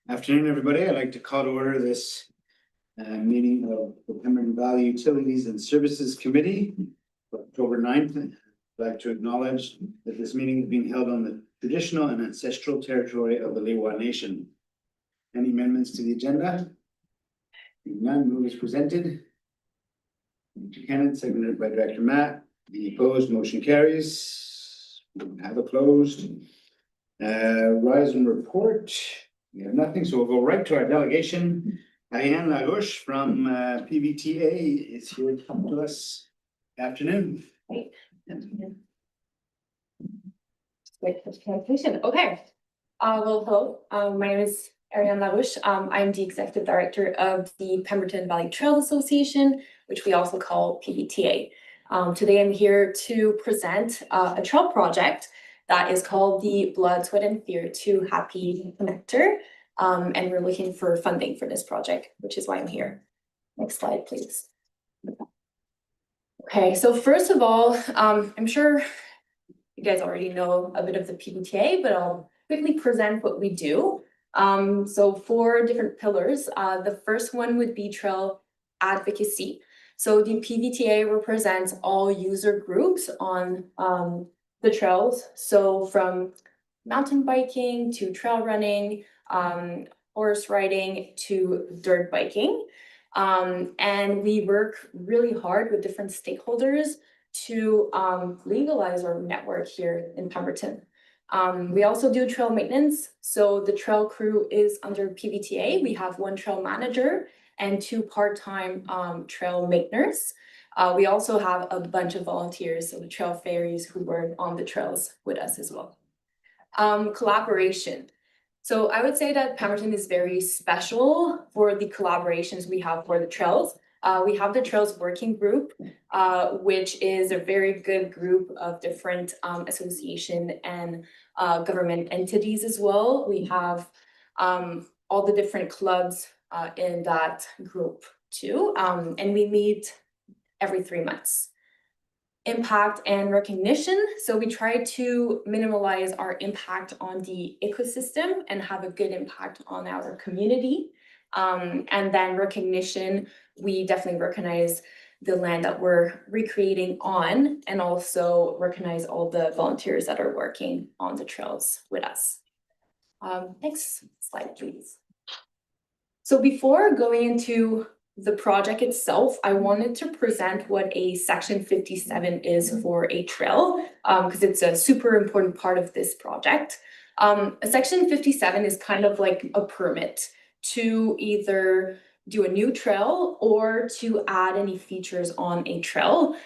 Afternoon, everybody. I'd like to call to order this meeting of the Pembroke Valley Utilities and Services Committee, October 9th. I'd like to acknowledge that this meeting is being held on the traditional and ancestral territory of the Lillooet Nation. Any amendments to the agenda? None. Move is presented. Mr. Cannon, seconded by Director Matt. Any opposed? Motion carries. We have it closed. Rise and report. We have nothing, so we'll go right to our delegation. Diane Lagouche from PVTA is here to talk to us. Afternoon. Great. Wait for the presentation. Okay. Well, hello. My name is Ariane Lagouche. I'm the Executive Director of the Pemberton Valley Trails Association, which we also call PVTA. Today I'm here to present a trail project that is called the Blood, Sweat and Fear to Happy Connector. And we're looking for funding for this project, which is why I'm here. Next slide, please. Okay, so first of all, I'm sure you guys already know a bit of the PVTA, but I'll quickly present what we do. So 4 different pillars. The first one would be trail advocacy. So the PVTA represents all user groups on the trails. So from mountain biking to trail running, horse riding to dirt biking. And we work really hard with different stakeholders to legalize our network here in Pemberton. We also do trail maintenance. So the trail crew is under PVTA. We have 1 trail manager and 2 part-time trail maintainers. We also have a bunch of volunteers, so the trail fairies who work on the trails with us as well. Collaboration. So I would say that Pemberton is very special for the collaborations we have for the trails. We have the Trails Working Group, which is a very good group of different association and government entities as well. We have all the different clubs in that group too, and we meet every 3 months. Impact and recognition. So we try to minimize our impact on the ecosystem and have a good impact on our community. And then recognition, we definitely recognize the land that we're recreating on and also recognize all the volunteers that are working on the trails with us. Next slide, please. So before going into the project itself, I wanted to present what a Section 57 is for a trail, because it's a super important part of this project. A Section 57 is kind of like a permit to either do a new trail or to add any features on a trail.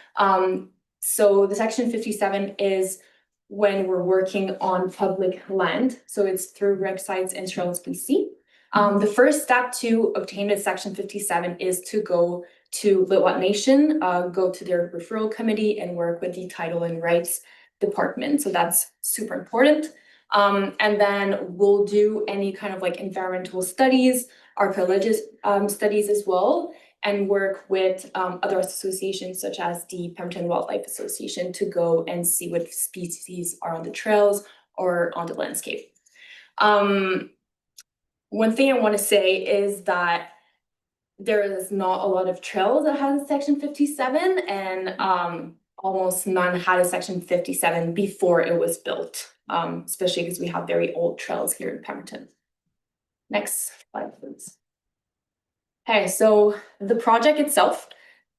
So the Section 57 is when we're working on public land. So it's through websites and Trails BC. The first step to obtain a Section 57 is to go to Lillooet Nation, go to their referral committee and work with the Title and Rights Department. So that's super important. And then we'll do any kind of like environmental studies, archaeological studies as well, and work with other associations such as the Pemberton Wildlife Association to go and see what species are on the trails or on the landscape. One thing I want to say is that there is not a lot of trails that has a Section 57, and almost none had a Section 57 before it was built, especially because we have very old trails here in Pemberton. Next slide, please. Okay, so the project itself,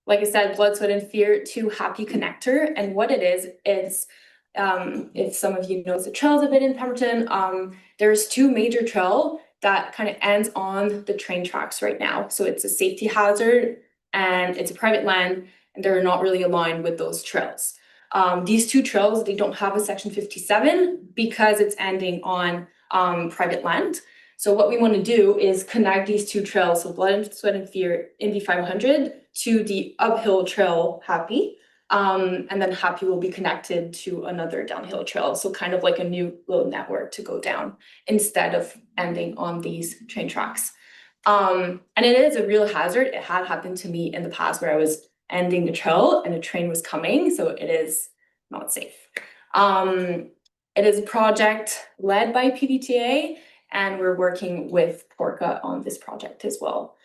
like I said, Blood, Sweat and Fear to Happy Connector, and what it is if some of you know the trails of it in Pemberton, there's 2 major trails that kind of ends on the train tracks right now. So it's a safety hazard and it's a private land and they're not really aligned with those trails. These 2 trails, they don't have a Section 57 because it's ending on private land. So what we want to do is connect these 2 trails, so Blood, Sweat and Fear, Indy 500 to the uphill trail Happy. And then Happy will be connected to another downhill trail. So kind of like a new little network to go down instead of ending on these train tracks. And it is a real hazard. It had happened to me in the past where I was ending the trail and a train was coming. So it is not safe. It is a project led by PVTA and we're working with Porca on this project as well.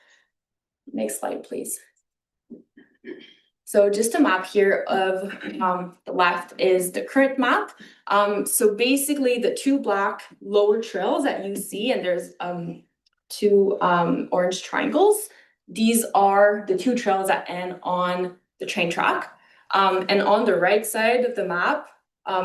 Next slide, please. So just a map here of the left is the current map. So basically the two black lower trails that you see, and there's two orange triangles. These are the two trails that end on the train track. And on the right side of the map,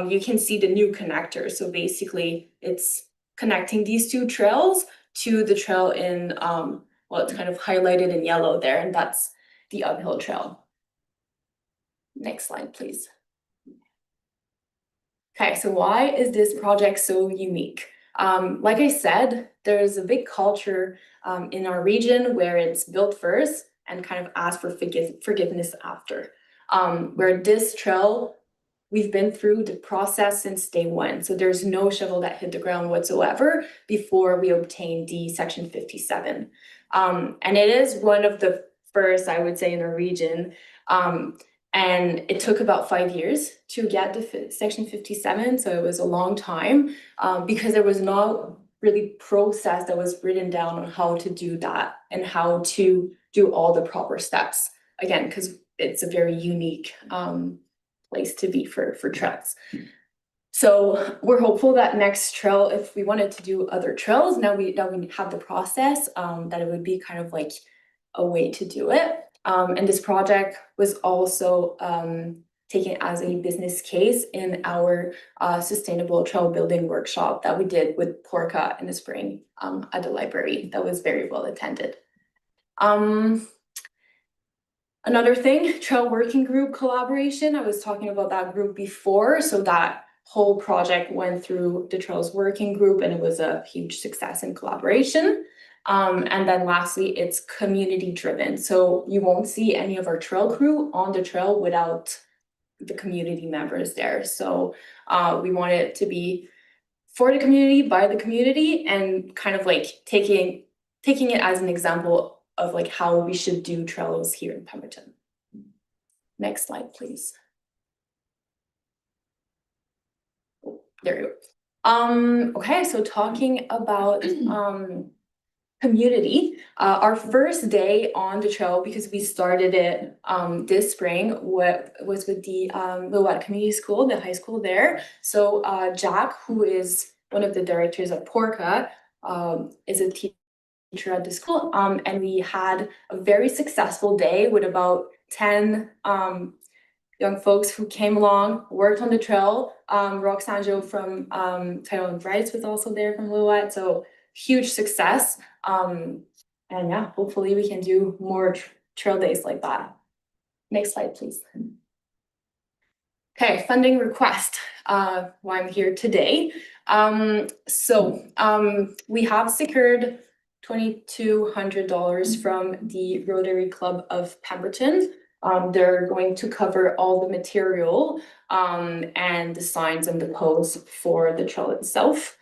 you can see the new connector. So basically it's connecting these two trails to the trail in, well, it's kind of highlighted in yellow there, and that's the uphill trail. Next slide, please. Okay, so why is this project so unique? Like I said, there's a big culture in our region where it's built first and kind of ask for forgiveness after. Where this trail, we've been through the process since day one. So there's no shovel that hit the ground whatsoever before we obtained the Section 57. And it is one of the first, I would say, in our region. And it took about 5 years to get the Section 57, so it was a long time, because there was not really process that was written down on how to do that and how to do all the proper steps. Again, because it's a very unique place to be for trails. So we're hopeful that next trail, if we wanted to do other trails, now we have the process, that it would be kind of like a way to do it. And this project was also taken as a business case in our sustainable trail building workshop that we did with Porca in the spring at the library. That was very well attended. Another thing, trail working group collaboration. I was talking about that group before. So that whole project went through the trails working group, and it was a huge success in collaboration. And then lastly, it's community driven. So you won't see any of our trail crew on the trail without the community members there. So we want it to be for the community, by the community, and kind of like taking it as an example of like how we should do trails here in Pemberton. Next slide, please. Oh, there you go. Okay, so talking about community, our first day on the trail, because we started it this spring, was with the Lillooet Community School, the high school there. So Jack, who is one of the directors of Porca, is a teacher at the school, and we had a very successful day with about 10 young folks who came along, worked on the trail. Roxanne from Title and Rights was also there from Lillooet, so huge success. And yeah, hopefully we can do more trail days like that. Next slide, please. Okay, funding request, why I'm here today. We have secured $2,200 from the Rotary Club of Pemberton. They're going to cover all the material and the signs and the posts for the trail itself.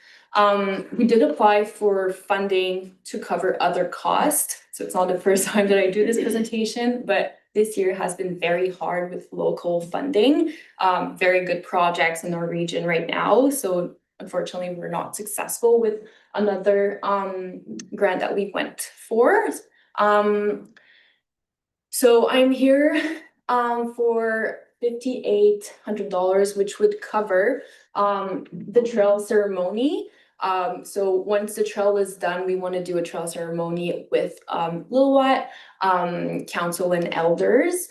We did apply for funding to cover other costs. So it's not the first time that I do this presentation, but this year has been very hard with local funding. Very good projects in our region right now. So unfortunately, we're not successful with another grant that we went for. So I'm here for $5,800, which would cover the trail ceremony. So once the trail is done, we want to do a trail ceremony with Lillooet council and elders.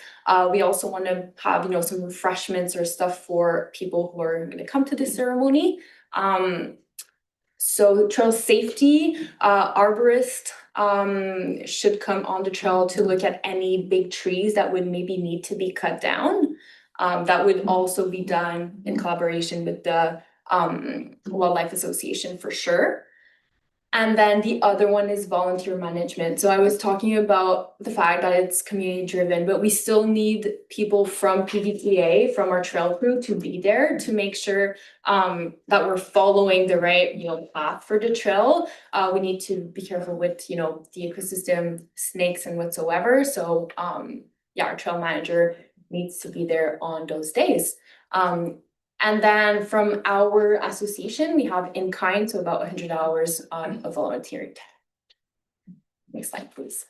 We also want to have, some refreshments or stuff for people who are going to come to the ceremony. So trail safety, arborist should come on the trail to look at any big trees that would maybe need to be cut down. That would also be done in collaboration with the Wildlife Association for sure. And then the other one is volunteer management. So I was talking about the fact that it's community driven, but we still need people from PVTA, from our trail crew, to be there to make sure that we're following the right, path for the trail. We need to be careful with, the ecosystem, snakes and whatsoever. So our trail manager needs to be there on those days. And then from our association, we have in kind, so about 100 hours of volunteering. Next slide, please.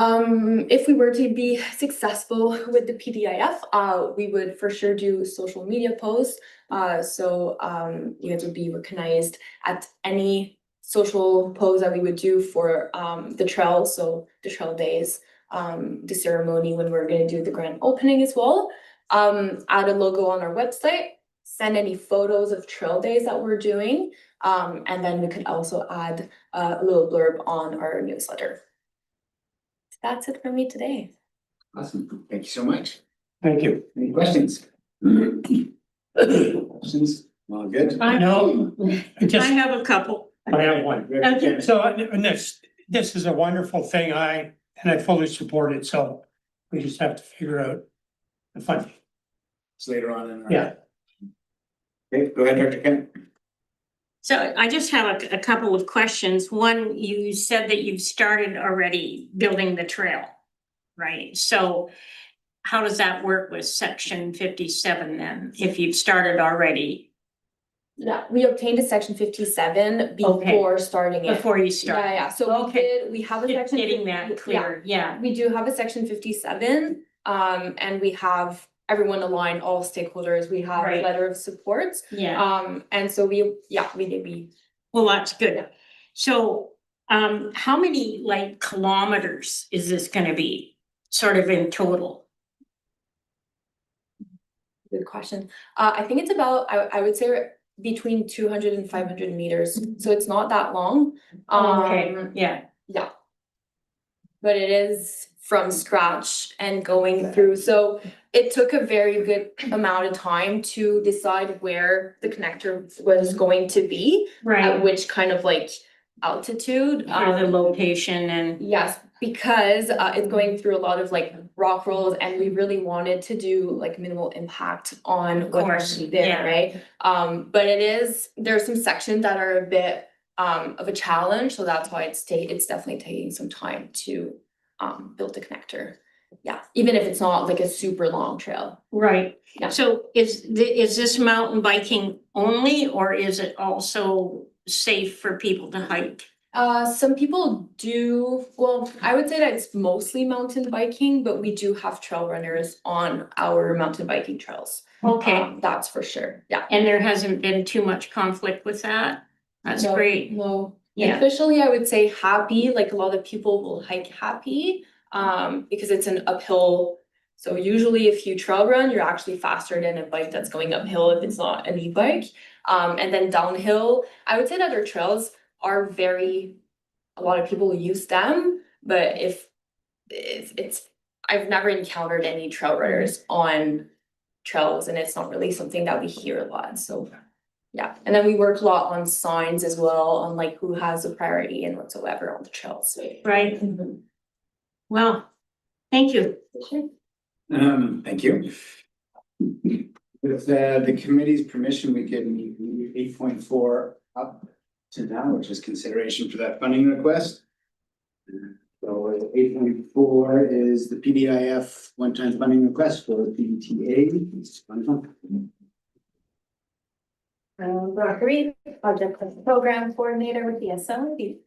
If we were to be successful with the PDIF, we would for sure do social media posts. So you guys would be recognized at any social post that we would do for the trail, so the trail days, the ceremony when we're going to do the grand opening as well. Add a logo on our website, send any photos of trail days that we're doing, and then we could also add a little blurb on our newsletter. That's it for me today. Awesome. Thank you so much. Thank you. Any questions? Questions? All good? No, I have a couple. I have one. Okay. So, and this is a wonderful thing. I fully support it. So we just have to figure out the funding. It's later on in our. Yeah. Okay, go ahead, Dr. Kent. So I just have a couple of questions. One, you said that you've started already building the trail, right? So how does that work with section 57 then, if you've started already? Yeah, we obtained a section 57 before starting it. Before you start? Yeah. So we have a Just section. getting that clear, yeah. We do have a section 57, and we have everyone aligned, all stakeholders. We have a letter of support. Yeah. And so we. Well, that's good. So how many like kilometers is this gonna be, sort of in total? Good question. I think it's about, I would say between 200 and 500 meters. So it's not that long. Okay, yeah. Yeah. But it is from scratch and going through. So it took a very good amount of time to decide where the connector was going to be. Right. At which kind of like altitude. For the location and. Yes, because it's going through a lot of like rock rolls and we really wanted to do like minimal impact on what course, was there, yeah. right? But there's some sections that are a bit of a challenge, so that's why it's definitely taking some time to build the connector. Yeah, even if it's not like a super long trail. Right. Yeah. So is this mountain biking only, or is it also safe for people to hike? Some people do, well, I would say that it's mostly mountain biking, but we do have trail runners on our mountain biking trails. Okay. That's for sure, yeah. And there hasn't been too much conflict with that? That's No, great. No, Yeah. officially, I would say Happy, like a lot of people will hike Happy, because it's an uphill. So usually if you trail run, you're actually faster than a bike that's going uphill if it's not an e-bike. And then downhill, I would say that our trails are a lot of people use them, but I've never encountered any trail runners on trails and it's not really something that we hear a lot, so. Yeah, and then we work a lot on signs as well, on like who has the priority and whatsoever on the trails. Right. Well, thank you. Thank you. With the committee's permission, we can move 8.4 up to now, which is consideration for that funding request. So 8.4 is the PDIF one-time funding request for PBTA. Veronica Reed, Project Program Coordinator with the SLD.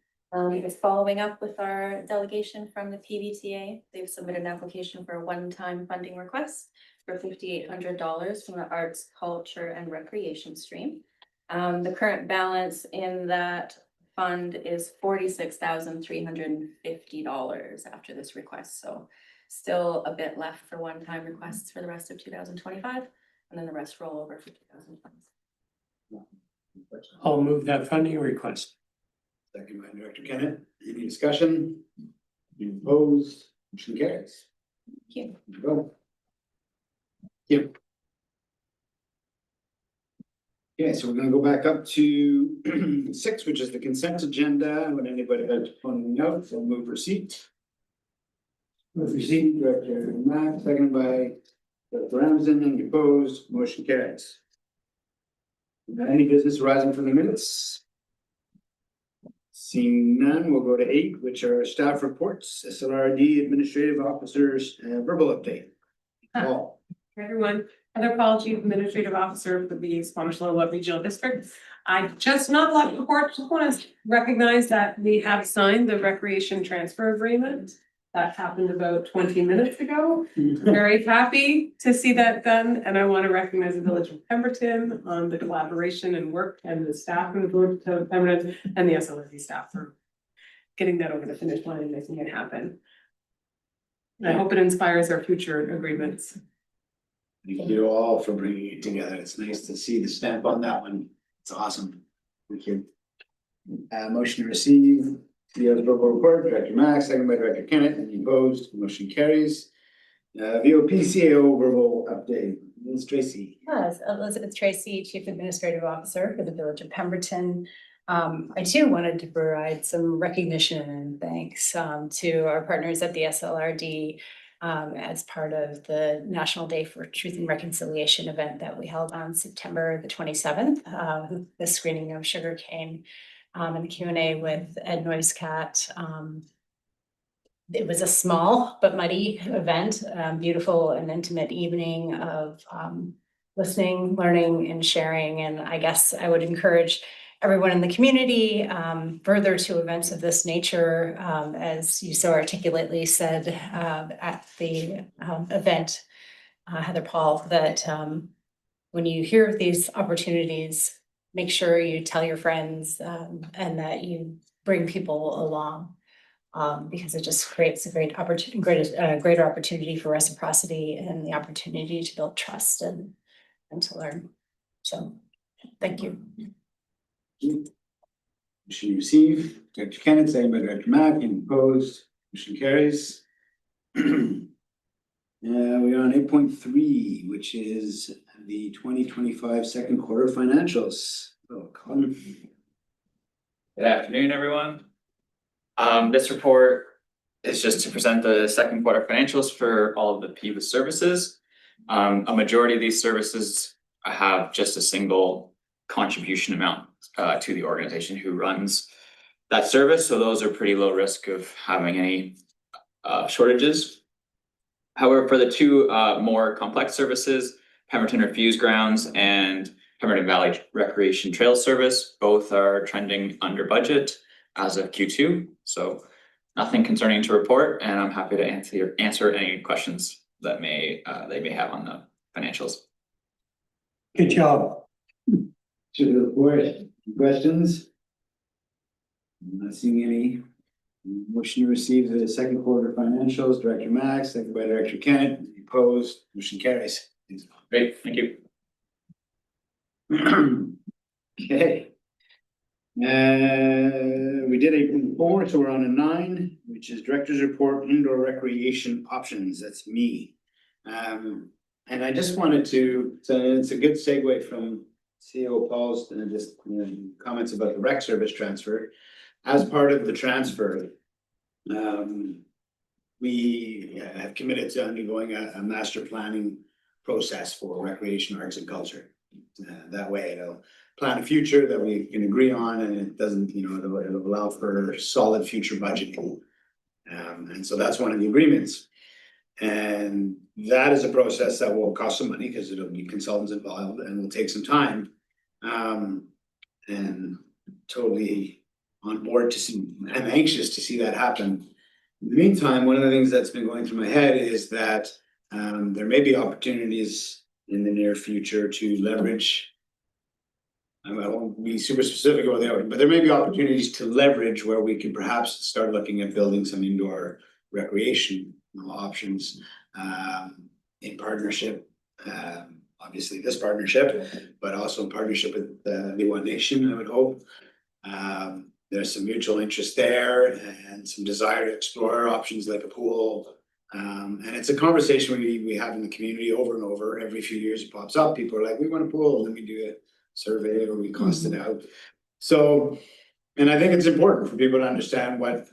Is following up with our delegation from the PVTA. They've submitted an application for a one-time funding request for $5,800 from the Arts, Culture, and Recreation stream. The current balance in that fund is $46,350 after this request. So still a bit left for one-time requests for the rest of 2025, and then the rest roll over for 2026. I'll move that funding request. Second by Director Kennett. Any discussion? Any opposed? Motion carries. Thank you. Go. Yep. Okay, so we're gonna go back up to 6, which is the consent agenda. Would anybody like to point any out? So move receipt. Move receipt, Director Mack, seconded by Director Ramsden. Any opposed? Motion carries. Any business arising from the minutes? Seeing none, we'll go to 8, which are staff reports, SLRD administrative officers, verbal update. Paul. Everyone, Heather Paul, Chief Administrative Officer for the Squamish-Lillooet Regional District. I just not like report, just want to recognize that we have signed the recreation transfer agreement. That happened about 20 minutes ago. Very happy to see that done, and I want to recognize the Village of Pemberton on the collaboration and work and the staff in the Village of Pemberton and the SLRD staff for getting that over the finish line and making it happen. And I hope it inspires our future agreements. Thank you all for bringing it together. It's nice to see the stamp on that one. It's awesome. Thank you. Motion to receive the other verbal report, Director Max, second by Director Kennett. Any opposed? Motion carries. VOPCAO verbal update. Ms. Tracy. Yes, Elizabeth Tracy, Chief Administrative Officer for the Village of Pemberton. I too wanted to provide some recognition and thanks to our partners at the SLRD as part of the National Day for Truth and Reconciliation event that we held on September the 27th, the screening of Sugarcane and the Q&A with Ed Noiscat. It was a small but mighty event, beautiful and intimate evening of listening, learning, and sharing. And I guess I would encourage everyone in the community further to events of this nature, as you so articulately said at the event, Heather Paul, that when you hear these opportunities, make sure you tell your friends and that you bring people along. Because it just creates a great opportunity, greater opportunity for reciprocity and the opportunity to build trust and to learn. So, thank you. Motion received. Director Kennett, second by Director Mack. Any opposed? Motion carries. We're on 8.3, which is the 2025 second quarter financials. Oh, Colin. Good afternoon, everyone. This report is just to present the second quarter financials for all of the PVUS services. A majority of these services have just a single contribution amount to the organization who runs that service. So those are pretty low risk of having any shortages. However, for the two more complex services, Pemberton Refuse Grounds and Pemberton Valley Recreation Trail Service, both are trending under budget as of Q2. So nothing concerning to report, and I'm happy to answer any questions that they may have on the financials. Good job. To the report, questions? I'm not seeing any. Motion to receive the second quarter financials, Director Max, second by Director Kennett. Any opposed? Motion carries. Great, thank you. Okay. We did 8.4, so we're on a 9, which is Director's Report, Indoor Recreation Options. That's me. And I just wanted to, so it's a good segue from CEO Paul's just comments about the rec service transfer. As part of the transfer, we have committed to undergoing a master planning process for recreation, arts, and culture. That way it'll plan a future that we can agree on, and it doesn't, it'll allow for solid future budgeting. And so that's one of the agreements. And that is a process that will cost some money because it'll be consultants involved and will take some time. And totally on board to see, I'm anxious to see that happen. In the meantime, one of the things that's been going through my head is that there may be opportunities in the near future to leverage. I won't be super specific about that, but there may be opportunities to leverage where we can perhaps start looking at building some indoor recreation options in partnership. Obviously this partnership, but also in partnership with the One Nation, I would hope. There's some mutual interest there and some desire to explore options like a pool. And it's a conversation we have in the community over and over. Every few years it pops up. People are like, we want a pool, and then we do a survey or we cost it out. So, and I think it's important for people to understand what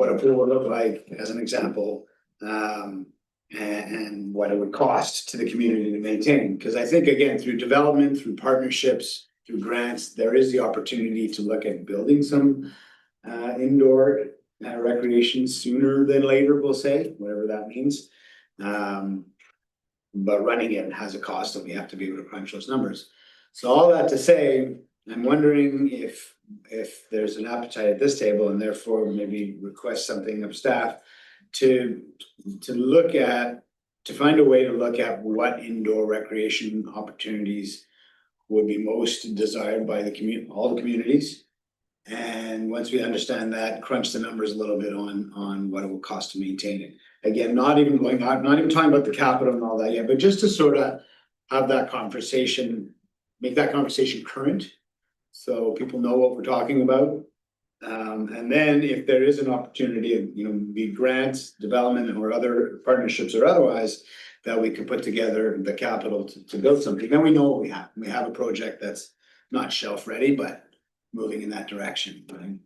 a pool would look like as an example, and what it would cost to the community to maintain. Because I think, again, through development, through partnerships, through grants, there is the opportunity to look at building some indoor recreation sooner than later, we'll say, whatever that means. but running it has a cost and we have to be able to crunch those numbers. So all that to say, I'm wondering if there's an appetite at this table and therefore maybe request something of staff to find a way to look at what indoor recreation opportunities would be most desired by all the communities. And once we understand that, crunch the numbers a little bit on what it will cost to maintain it. Again, not even talking about the capital and all that yet, but just to sort of have that conversation, make that conversation current. So people know what we're talking about. And then if there is an opportunity, be grants, development or other partnerships or otherwise, that we could put together the capital to build something, then we know what we have. We have a project that's not shelf ready, but moving in that direction, right?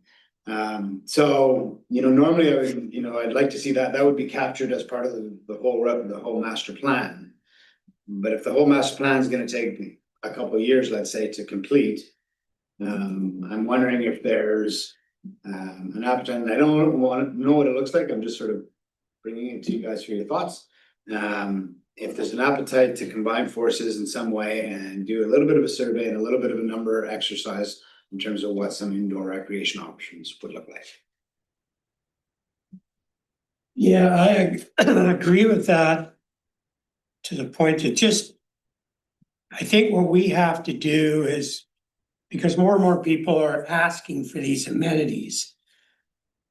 So, normally I would, I'd like to see that would be captured as part of the whole master plan. But if the whole master plan is gonna take a couple of years, let's say, to complete, I'm wondering if there's an appetite, and I don't want to know what it looks like, I'm just sort of bringing it to you guys for your thoughts. If there's an appetite to combine forces in some way and do a little bit of a survey and a little bit of a number exercise in terms of what some indoor recreation options would look like. Yeah, I agree with that to the point that I think what we have to do is, because more and more people are asking for these amenities.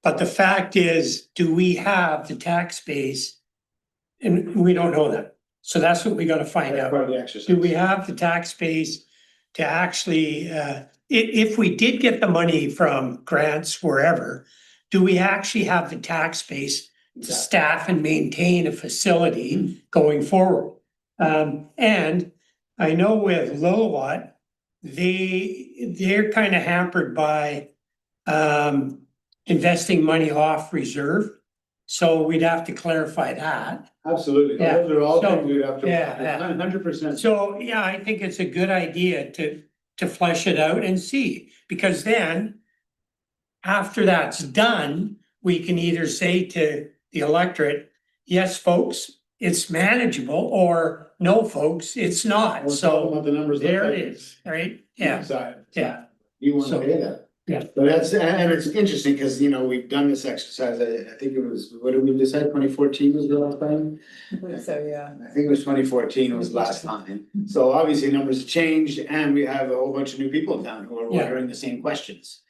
But the fact is, do we have the tax base? And we don't know that. So that's what we gotta find That's out. part of the exercise. Do we have the tax base to actually, if we did get the money from grants wherever, do we actually have the tax base to staff and maintain a facility going forward? And I know with Lillooet, they're kind of hampered by investing money off reserve. So we'd have to clarify that. Absolutely, Yeah. those are all So, things we'd have to, yeah. 100%. So, yeah, I think it's a good idea to flesh it out and see, because then after that's done, we can either say to the electorate, yes, folks, it's manageable, or no, folks, it's not. We'll talk So about the numbers. there like it that. is, right? Yeah, Side. yeah. You want So- to pay that? Yeah. But and it's interesting because, we've done this exercise, I think it was, what did we decide, 2014 was the last time? So, yeah. I think it was 2014 was last time. So obviously numbers have changed and we have a whole bunch of new people in town who are Yeah. wondering the same questions.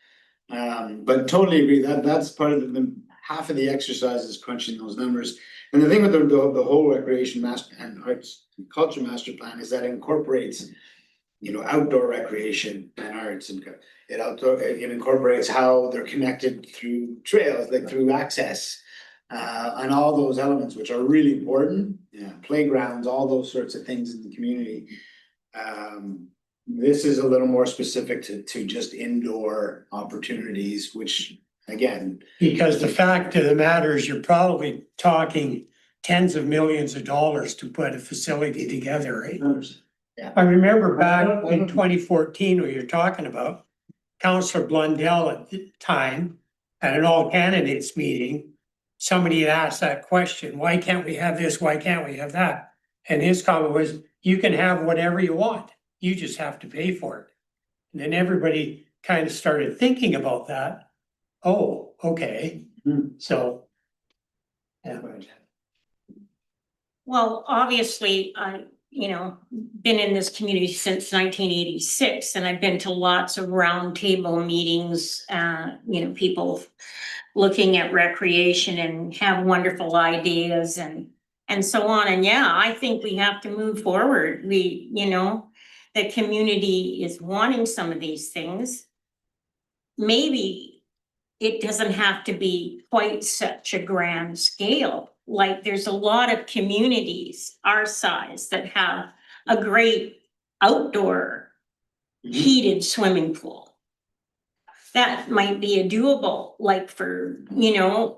But totally agree, that's part of the half of the exercise is crunching those numbers. And the thing with the whole recreation master and arts and culture master plan is that it incorporates, outdoor recreation and arts, and it incorporates how they're connected through trails, like through access. And all those elements, which are really important, playgrounds, all those sorts of things in the community. This is a little more specific to just indoor opportunities, which again. Because the fact of the matter is, you're probably talking tens of millions of dollars to put a facility together, right? I remember back in 2014, what you're talking about, Councillor Blundell at the time, at an all candidates meeting, somebody had asked that question, why can't we have this, why can't we have that? And his comment was, you can have whatever you want, you just have to pay for it. And then everybody kind of started thinking about that. Oh, okay, so. Yeah. Well, obviously, been in this community since 1986, and I've been to lots of roundtable meetings, people looking at recreation and have wonderful ideas and so on. And yeah, I think we have to move forward. The community is wanting some of these things. Maybe it doesn't have to be quite such a grand scale. Like, there's a lot of communities our size that have a great outdoor heated swimming pool. That might be a doable, like for,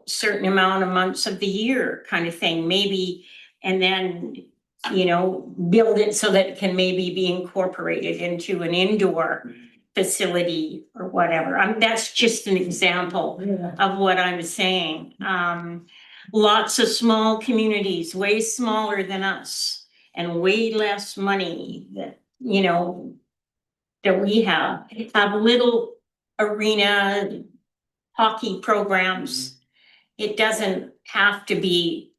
certain amount of months of the year kind of thing, maybe. And then, build it so that it can maybe be incorporated into an indoor facility or whatever. That's just an example of what I'm saying. Lots of small communities, way smaller than us, and way less money that, you know, that we have little arena hockey programs. It doesn't have to be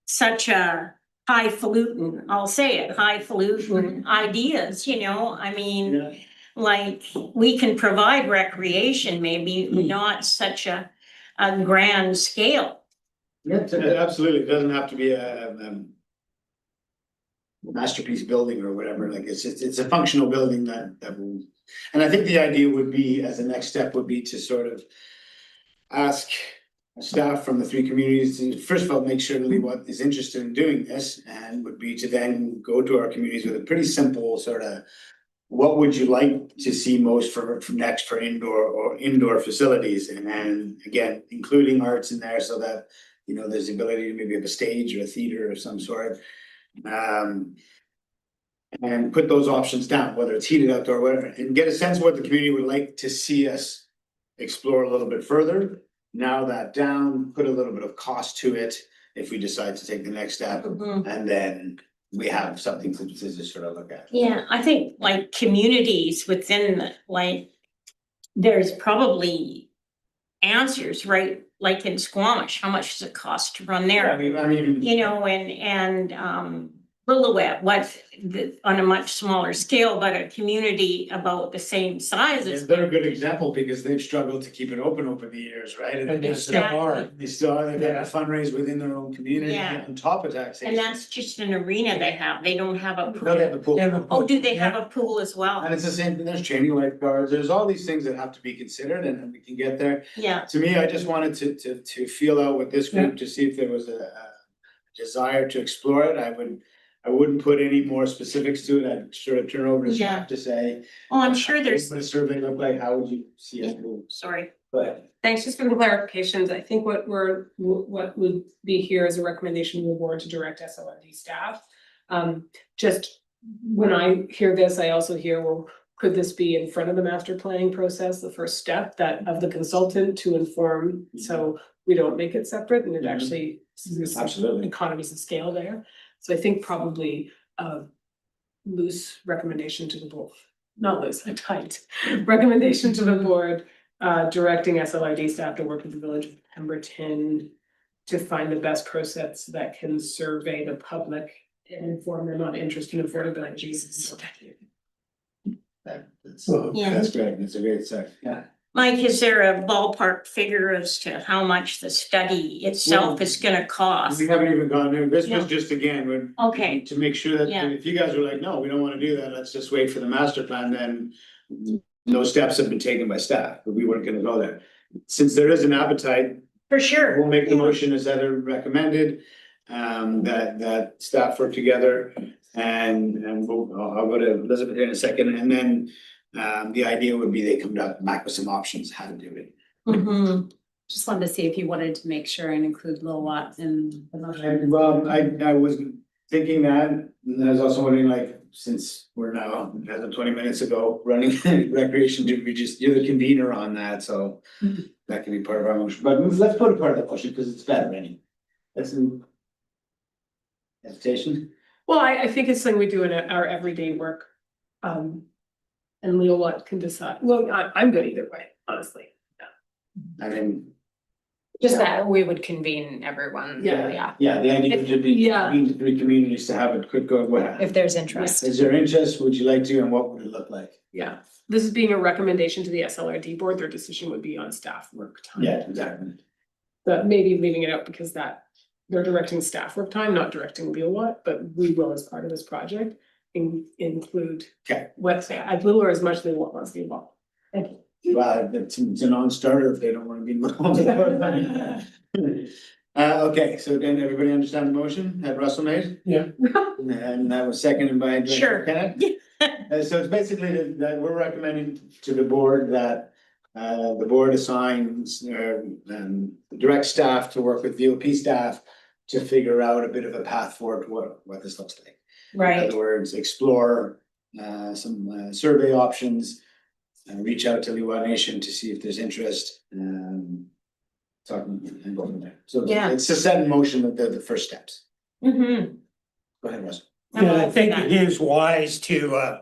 such a highfalutin, I'll say it, highfalutin ideas, you know, I mean, like, we can provide recreation, maybe not such a grand scale. Yeah, absolutely, it doesn't have to be a masterpiece building or whatever, like it's a functional building that will. And I think the idea would be, as a next step, would be to sort of ask staff from the three communities to, first of all, make sure really what is interested in doing this, and would be to then go to our communities with a pretty simple sort of, what would you like to see most for next for indoor facilities, and then again, including arts in there so that, you know, there's the ability to maybe have a stage or a theater of some sort. And put those options down, whether it's heated outdoor or whatever, and get a sense of what the community would like to see us explore a little bit further. Narrow that down, put a little bit of cost to it if we decide to take the next step, and then we have something to just sort of look at. Yeah, I think like communities within, like, there's probably answers, right? Like in Squamish, how much does it cost to run there? I mean, You know, and Lillooet, on a much smaller scale, but a community about the same size as. they're a good example because they've struggled to keep it open over the years, right? And they still are. They still are, they've got to fundraise within their own community Yeah. on top of taxation. And that's just an arena they have, they don't have a No, they have pool. a pool. Oh, do they have a pool as well? And it's the same thing, there's training lifeguards, there's all these things that have to be considered, and we can get there. Yeah, To me, I just wanted to feel out with this group to see if there was a desire to explore it. I wouldn't put any more specifics to it. I'd sort of turn over to Yeah. staff to say. oh, I'm sure there's, What a survey look like, how would you see it move? sorry, But Thanks, just for the clarifications, I think what would be here is a recommendation to the board to direct SLRD staff. Just when I hear this, I also hear, well, could this be in front of the master planning process, the first step that of the consultant to inform, so we don't make it separate and it Mhm. actually. There's some Absolutely. economies of scale there, so I think probably a loose recommendation to the board, not loose, a tight recommendation to the board. Directing SLRD staff to work with the village of Pemberton to find the best process that can survey the public and inform them on interest in affordability. Jesus. Yeah. That's great, that's a great start, yeah. Mike, is there a ballpark figure as to how much the study itself is gonna cost? We haven't even gone there, this was No. just again, when. Okay. To make sure that Yeah. if you guys were like, no, we don't wanna do that, let's just wait for the master plan, then. No steps have been taken by staff, but we weren't gonna go there. Since there is an appetite, For sure. we'll make the motion as Heather recommended. That staff work together and I'll go to Elizabeth here in a second, and then. The idea would be they come back with some options how to do it. Mhm. Just wanted to see if you wanted to make sure and include Lillooet in the motion. And well, I was thinking that, and I was also wondering, like, since we're now, as of 20 minutes ago, running recreation, did we just, you're the convener on that, so. That can be part of our motion, but let's put it part of the motion, because it's better anyway. That's an. Hesitation? Well, I think it's something we do in our everyday work. And Lillooet can decide, well, I'm good either way, honestly. I mean, Just that we would convene everyone. Yeah. yeah, the idea would be, Yeah. between the three communities to have it quick go, what? If there's interest. Is there interest, would you like to, and what would it look like? Yeah, this is being a recommendation to the SLRD board, their decision would be on staff work time. Yeah, exactly. But maybe leaving it out because that, they're directing staff work time, not directing Lillooet, but we will, as part of this project, include. Okay. What's, as little or as much Lillooet wants to be involved. Thank you. Well, it's a non-starter if they don't wanna be involved. Okay, so then everybody understand the motion that Russell made? Yeah. And that was seconded by Sure. Director Kenneth? So it's basically that we're recommending to the board that the board assigns direct staff to work with VOP staff to figure out a bit of a path forward to what this looks like. In Right, other words, explore some survey options, reach out to Lillooet Nation to see if there's interest, talking and go from there. So Yeah. it's to set in motion the first steps. mhm. Go ahead, Russ. I'm Yeah, I all for think that. it is wise to,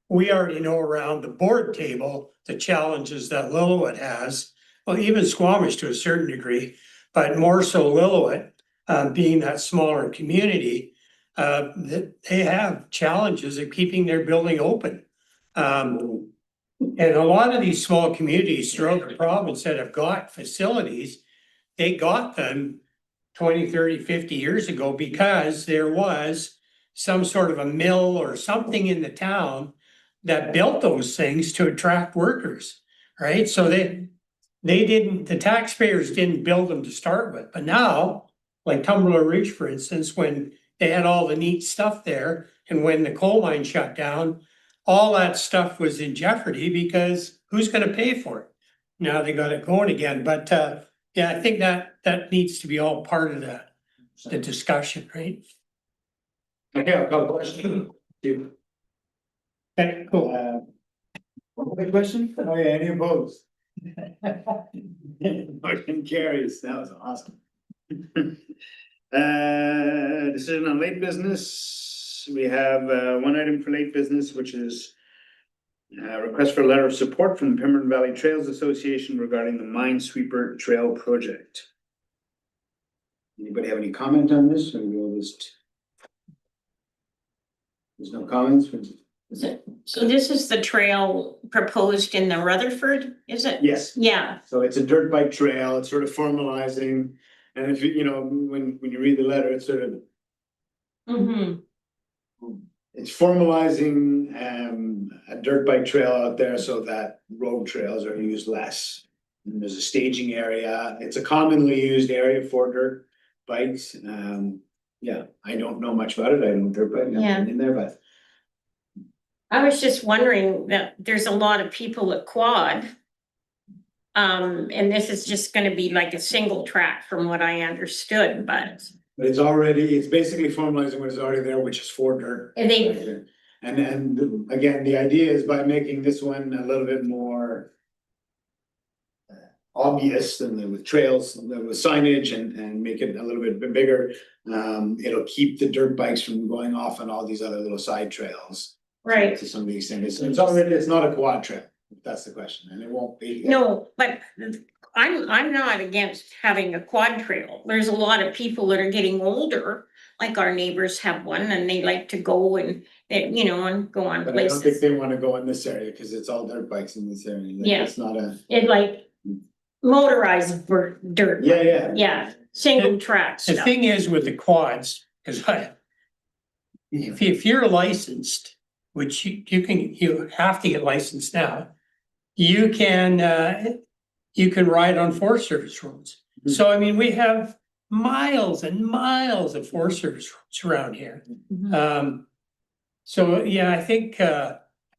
we already know around the board table, the challenges that Lillooet has. Well, even Squamish to a certain degree, but more so Lillooet, being that smaller community. That they have challenges of keeping their building open. And a lot of these small communities throughout the province that have got facilities, they got them 20, 30, 50 years ago because there was some sort of a mill or something in the town that built those things to attract workers, right? So they didn't, the taxpayers didn't build them to start with, but now, like Tumbler Ridge, for instance, when they had all the neat stuff there, and when the coal mine shut down, all that stuff was in jeopardy because who's gonna pay for it? Now they got it going again, but yeah, I think that needs to be all part of the discussion, right? Okay, I'll call the question. You. Okay, cool. Any question? Oh, yeah, any opposed? Motion carries, that was awesome. Decision on late business, we have one item for late business, which is request for a letter of support from the Pembroke Valley Trails Association regarding the Minesweeper Trail Project. Anybody have any comment on this, or we'll just? There's no comments? So this is the trail proposed in the Rutherford, is it? Yes. Yeah, So it's a dirt bike trail, it's sort of formalizing, and if you know, when you read the letter, it's sort of. mm-hmm, It's formalizing a dirt bike trail out there so that road trails are used less. And there's a staging area, it's a commonly used area for dirt bikes, yeah, I don't know much about it, I don't dirt bike, I've Yeah. been in there, but. I was just wondering that there's a lot of people at Quad. And this is just gonna be like a single track from what I understood, but But it's basically formalizing what is already there, which is for dirt. and they, And again, the idea is by making this one a little bit more. Obvious than with trails, with signage and make it a little bit bigger. It'll keep the dirt bikes from going off on all these other little side trails. right, To some of these things, it's already, it's not a quad trail, if that's the question, and it won't be. no, but I'm not against having a quad trail. There's a lot of people that are getting older, like our neighbors have one and they like to go and, you know, and go on But I don't think places. they wanna go in this area, cause it's all dirt bikes in this area, like, Yeah. it's not a. It like motorized dirt. Yeah. Yeah, single track The stuff. thing is with the quads, is if you're licensed, which you have to get licensed now. You can ride on Forest Service roads. So I mean, we have miles and miles of Forest Service roads around here. Mhm. So yeah, I think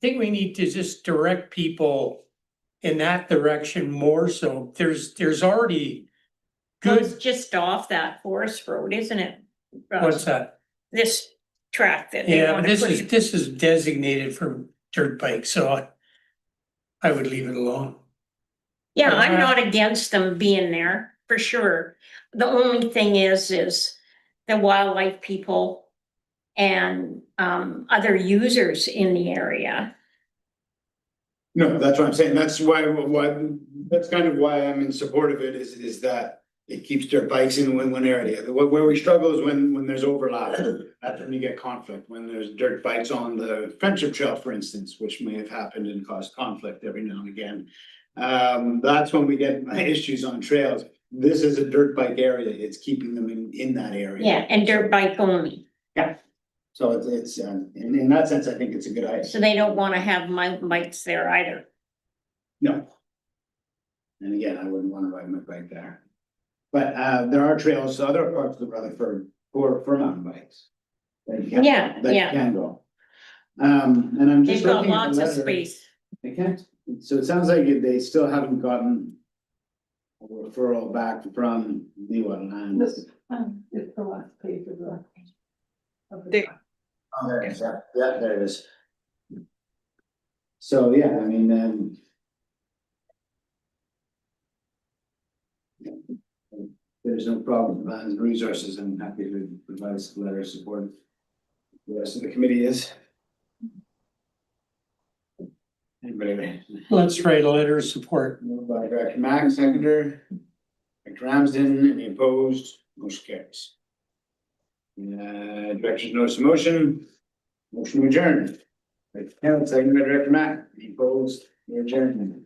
we need to just direct people in that direction more so. There's already Well, it's good, just off that forest road, isn't it? Russ? what's that? This track that they Yeah, want but to put in. this is designated for dirt bikes, so I would leave it alone. Yeah, I'm not against them being there, for sure. The only thing is the wildlife people and other users in the area. No, that's what I'm saying, that's that's kind of why I'm in support of it, is that. It keeps dirt bikes in one area, where we struggle is when there's overlap, that's when you get conflict, when there's dirt bikes on the Friendship Trail, for instance, which may have happened and caused conflict every now and again. That's when we get issues on trails, this is a dirt bike area, it's keeping them in that area. Yeah, and dirt bike only. So it's in that sense, I think it's a good idea. So they don't want to have mountain bikes there either. No. And again, I wouldn't wanna ride my bike there. But there are trails, other parts of the Rutherford for mountain bikes. That you can- Yeah, that you yeah. can go. And I'm just They've got looking at lots the of letter. space. They can't, so it sounds like they still haven't gotten. A referral back from the wetlands. It's the last page of the. Oh, there it is, yeah, there it is. So, yeah, I mean, there's no problem, with resources, I'm happy to provide a letter of support. The rest of the committee is. Anybody? Let's write a letter of support. Moved by Director Mack, seconder. Director Ramsden, any opposed? Motion carries. Director's notice of motion. Motion adjourned. Second by Director Mack, any opposed? We're adjourned.